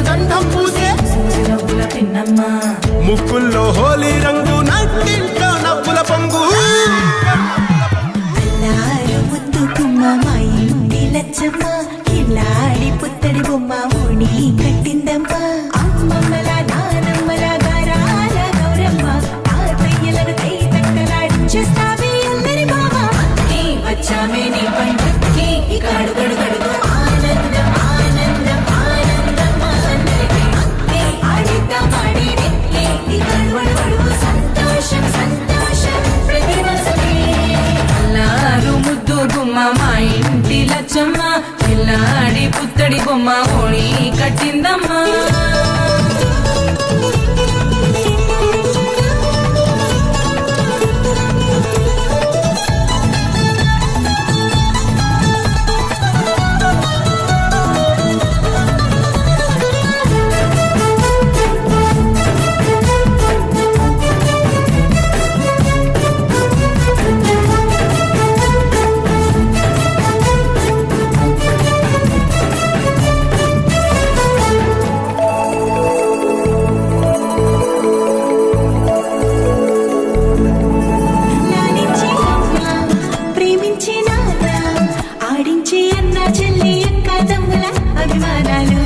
గంధం పూసే ముక్కుల్లో హోలీ రంగు నట్టింట్లో నవ్వుల పొంగు లచ్చమ్మ కిల్లాడి పుత్తడి బొమ్మ ఓణి కట్టిందమ్మ అమ్మమ్మల నానమ్మల గారాల గౌరమ్మ తాతయ్యలను కై తక్కలాడించేస్తావే అందరి బావ వచ్చామే నీ పండుగకి ఇక అడుగడు గడుగు ఆనందం ఆనందం ఆనందం అందరికీ అక్కే ఆడిద్దాం ఆడిడే ఇక అడుగడు సంతోషం సంతోషం ప్రతి మనసుకి అల్లారు ముద్దు గుమ్మ మా ఇంటి లచ్చమ్మ పిల్లాడి పుత్తడి బొమ్మ ఓణి కట్టిందమ్మా ఆడించే అన్న చెల్లి అక్క తమ్ముల అభిమానాలు